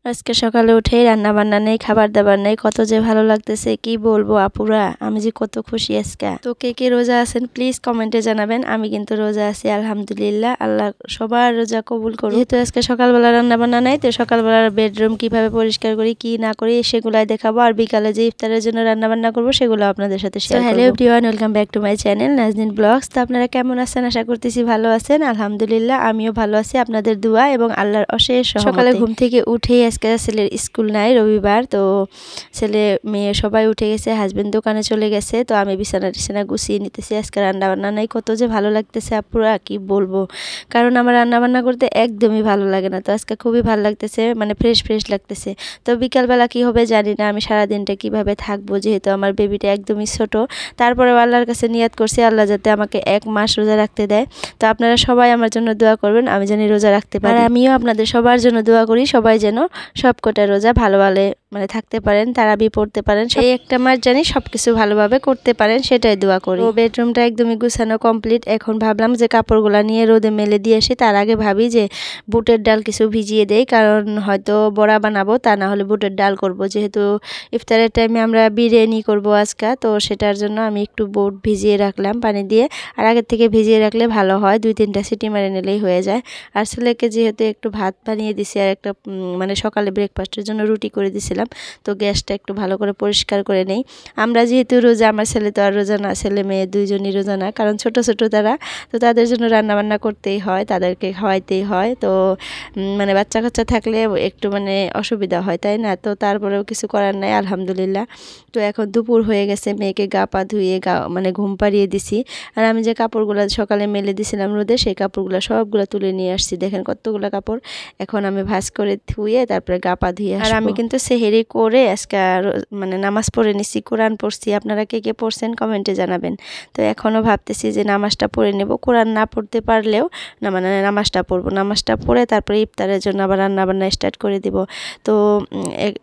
আজকে সকালে উঠেই রান্না বান্না নেই, খাবার দাবার নেই, কত যে ভালো লাগতেছে কি বলবো আপুরা, আমি যে কত খুশি আজকে। তো কে কে রোজা আছেন প্লিজ কমেন্টে জানাবেন। আমি কিন্তু রোজা আছি আলহামদুলিল্লাহ, আল্লাহ সবার রোজা কবুল করুন। যেহেতু আজকে সকালবেলা রান্না বান্না নাই, তো সকালবেলার বেডরুম কিভাবে পরিষ্কার করি কি না করি সেগুলাই দেখাবো, আর বিকালে যে ইফতারের জন্য রান্না বান্না করবো সেগুলো আপনাদের সাথে শেয়ার করব। Hello everyone, welcome back to my channel Nazneen blogs. তো আপনারা কেমন আছেন? আশা করতেছি ভালো আছেন। আলহামদুলিল্লাহ আমিও ভালো আছি, আপনাদের দোয়া এবং আল্লাহর অশেষ রহমতে। সকালে ঘুম থেকে উঠেই আজকে ছেলের স্কুল নাই, রবিবার, তো ছেলে মেয়ে সবাই উঠে গেছে, হাজবেন্ড দোকানে চলে গেছে, তো আমি বিছানা গুছিয়ে নিতেছি। আজকে রান্না বান্না নাই, কত যে ভালো লাগতেছে আপুরা কি বলবো, কারণ আমার রান্না বান্না করতে একদমই ভালো লাগে না। তো আজকে খুবই ভালো লাগতেছে, মানে ফ্রেশ লাগতেছে। তো বিকালবেলা কি হবে জানি না, আমি সারাদিনটা কিভাবে থাকবো, যেহেতু আমার বেবিটা একদমই ছোট। তারপরে আল্লাহর কাছে নিয়াত করছি আল্লাহ যাতে আমাকে 1 মাস রোজা রাখতে দেয়। তো আপনারা সবাই আমার জন্য দোয়া করবেন, আমি জানি রোজা রাখতে পারি। আর আমিও আপনাদের সবার জন্য দোয়া করি, সবাই যেন সবকটা রোজা ভালো মানে থাকতে পারেন, তারাবি পড়তে পারেন, সেই একটা মাস জানি সবকিছু ভালোভাবে করতে পারেন, সেটাই দোয়া করি। তো বেডরুমটা একদমই গুছানো কমপ্লিট। এখন ভাবলাম যে কাপড়গুলা নিয়ে রোদে মেলে দিয়ে আসি, তার আগে ভাবি যে বুটের ডাল কিছু ভিজিয়ে দেই, কারণ হয়তো বড়া বানাবো, তা না হলে বুটের ডাল করব। যেহেতু ইফতারের টাইমে আমরা বিরিয়ানি করব আজকে, তো সেটার জন্য আমি একটু বুট ভিজিয়ে রাখলাম পানি দিয়ে। আর আগের থেকে ভিজিয়ে রাখলে ভালো হয়, 2-3টা সিটি মারে নিলেই হয়ে যায়। আর ছেলেকে যেহেতু একটু ভাত বানিয়ে দিছি, আর একটা মানে সকালে ব্রেকফাস্টের জন্য রুটি করে দিছিলাম, তো গ্যাসটা একটু ভালো করে পরিষ্কার করে নেই। আমরা যেহেতু রোজা, আমার ছেলে তো আর রোজা না, ছেলে মেয়ে দুইজনই রোজা না, কারণ ছোট তারা, তো তাদের জন্য রান্না বান্না করতেই হয়, তাদেরকে খাওয়াইতেই হয়। তো মানে বাচ্চা কাচ্চা থাকলে একটু মানে অসুবিধা হয়, তাই না? তো তারপরেও কিছু করার নাই আলহামদুলিল্লাহ। তো এখন দুপুর হয়ে গেছে, মেয়েকে গা পা ধুয়ে মানে ঘুম পাড়িয়ে দিছি। আর আমি যে কাপড়গুলো সকালে মেলে দিছিলাম রোদে, সেই কাপড়গুলো সবগুলো তুলে নিয়ে আসছি। দেখেন কতগুলো কাপড়, এখন আমি ভাঁজ করে ধুয়ে তারপরে গা পা ধুয়ে আসবো। আর আমি কিন্তু সেহেরি করে আজকে মানে নামাজ পড়ে নিছি, কোরআন পড়ছি। আপনারা কে কে পড়ছেন কমেন্টে জানাবেন। তো এখনও ভাবতেছি যে নামাজটা পড়ে নেব, কোরআন না পড়তে পারলেও না, মানে নামাজটা পড়বো, নামাজটা পড়ে তারপরে ইফতারের জন্য আবার রান্না বান্না স্টার্ট করে দিব। তো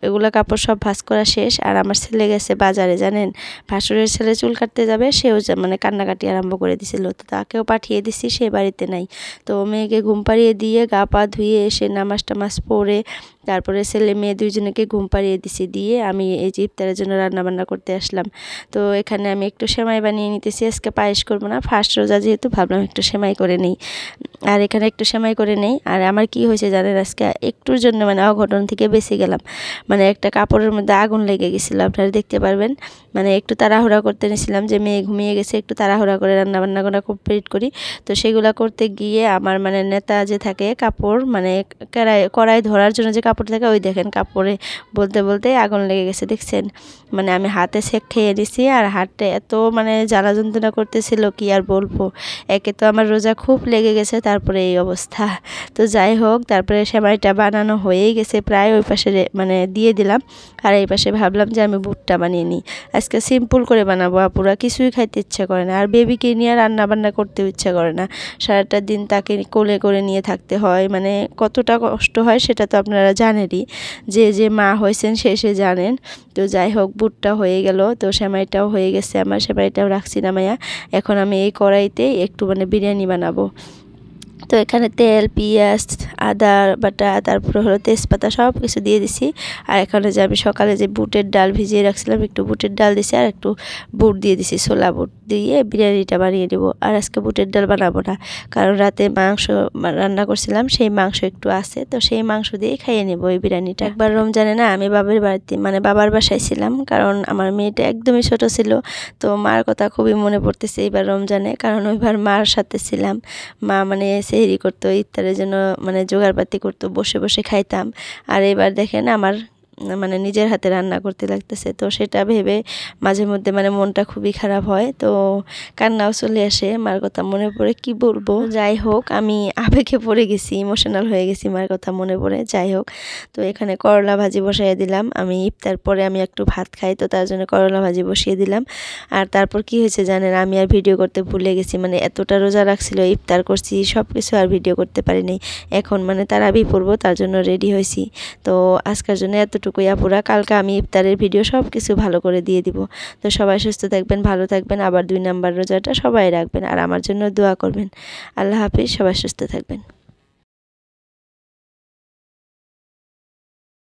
এগুলো কাপড় সব ভাঁজ করা শেষ। আর আমার ছেলে গেছে বাজারে, জানেন, ভাসুরের ছেলে চুল কাটতে যাবে, সেও মানে কান্নাকাটি আরম্ভ করে দিছিল, তো তাকেও পাঠিয়ে দিছি, সে বাড়িতে নাই। তো মেয়েকে ঘুম পাড়িয়ে দিয়ে গা পা ধুয়ে এসে নামাজ টামাজ পড়ে তারপরে ছেলে মেয়ে দুইজনকে ঘুম পাড়িয়ে দিছি, দিয়ে আমি এই যে ইফতারের জন্য রান্না বান্না করতে আসলাম। তো এখানে আমি একটু সেমাই বানিয়ে নিতেছি, আজকে পায়েস করবো না, ফার্স্ট রোজা যেহেতু ভাবলাম একটু সেমাই করে নেই। আর এখানে একটু সেমাই করে নেই। আর আমার কি হয়েছে জানেন, আজকে একটুর জন্য মানে অঘটন থেকে বেঁচে গেলাম। মানে একটা কাপড়ের মধ্যে আগুন লেগে গেছিলো, আপনারা দেখতে পারবেন। মানে একটু তাড়াহুড়া করতে নিয়েছিলাম যে মেয়ে ঘুমিয়ে গেছে, একটু তাড়াহুড়া করে রান্না বান্না করা কমপ্লিট করি। তো সেগুলা করতে গিয়ে আমার মানে নেতা যে থাকে কাপড়, মানে কড়াই ধরার জন্য যে কাপড় থাকে, ওই দেখেন কাপড়ে বলতে আগুন লেগে গেছে, দেখছেন? মানে আমি হাতে সেক খেয়ে নিছি, আর হাতটা এত মানে জ্বালা যন্ত্রণা করতেছিল কি আর বলবো। একে তো আমার রোজা খুব লেগে গেছে, তারপরে এই অবস্থা। তো যাই হোক, তারপরে সেমাইটা বানানো হয়েই গেছে প্রায়, ওই পাশে মানে দিয়ে দিলাম। আর এই পাশে ভাবলাম যে আমি বুটটা বানিয়ে নিই। আজকে সিম্পল করে বানাবো আপুরা, কিছুই খাইতে ইচ্ছা করে না, আর বেবিকে নিয়ে রান্না বান্না করতেও ইচ্ছা করে না। সারাটা দিন তাকে কোলে করে নিয়ে থাকতে হয়, মানে কতটা কষ্ট হয় সেটা তো আপনারা জানেনই, যে মা হয়েছেন সে জানেন। তো যাই হোক, বুটটা হয়ে গেল, তো সেমাইটাও হয়ে গেছে আমার, সেমাইটাও রাখছি নামাইয়া। এখন আমি এই কড়াইতে একটু মানে বিরিয়ানি বানাবো। তো এখানে তেল, পেঁয়াজ, আদা বাটা, তারপরে হলো তেজপাতা সব কিছু দিয়ে দিছি। আর এখানে যে আমি সকালে যে বুটের ডাল ভিজিয়ে রাখছিলাম, একটু বুটের ডাল দিছি, আর একটু বুট দিয়ে দিছি, ছোলা বুট দিয়ে বিরিয়ানিটা বানিয়ে নেব। আর আজকে বুটের ডাল বানাবো না, কারণ রাতে মাংস রান্না করছিলাম, সেই মাংস একটু আছে, তো সেই মাংস দিয়ে খাইয়ে নেব এই বিরিয়ানিটা। একবার রমজানে না আমি বাবার বাড়িতে মানে বাবার বাসায় ছিলাম, কারণ আমার মেয়েটা একদমই ছোট ছিল। তো মার কথা খুবই মনে পড়তেছে এবার রমজানে, কারণ ওইবার মার সাথে ছিলাম। মা মানে সেহরি করতো, ইফতারের জন্য মানে জোগাড়পাতি করতো, বসে বসে খাইতাম। আর এবার দেখেন আমার মানে নিজের হাতে রান্না করতে লাগতেছে, তো সেটা ভেবে মাঝে মধ্যে মানে মনটা খুবই খারাপ হয়, তো কান্নাও চলে আসে, মার কথা মনে পড়ে কি বলবো। যাই হোক, আমি আবেগে পড়ে গেছি, ইমোশনাল হয়ে গেছি মার কথা মনে পড়ে। যাই হোক, তো এখানে করলা ভাজি বসাই দিলাম। আমি ইফতার পরে আমি একটু ভাত খাই, তো তার জন্য করলা ভাজি বসিয়ে দিলাম। আর তারপর কি হয়েছে জানেন, আমি আর ভিডিও করতে ভুলে গেছি, মানে এতটা রোজা রাখছিল, ইফতার করছি, সব কিছু আর ভিডিও করতে পারিনি। এখন মানে তারাবি পড়বো, তার জন্য রেডি হয়েছি। তো আজকের জন্য এতটুকুই আপুরা, কালকে আমি ইফতারের ভিডিও সব কিছু ভালো করে দিয়ে দিব। তো সবাই সুস্থ থাকবেন, ভালো থাকবেন, আবার 2 নাম্বার রোজাটা সবাই রাখবেন, আর আমার জন্য দোয়া করবেন। আল্লাহ হাফিজ, সবাই সুস্থ থাকবেন।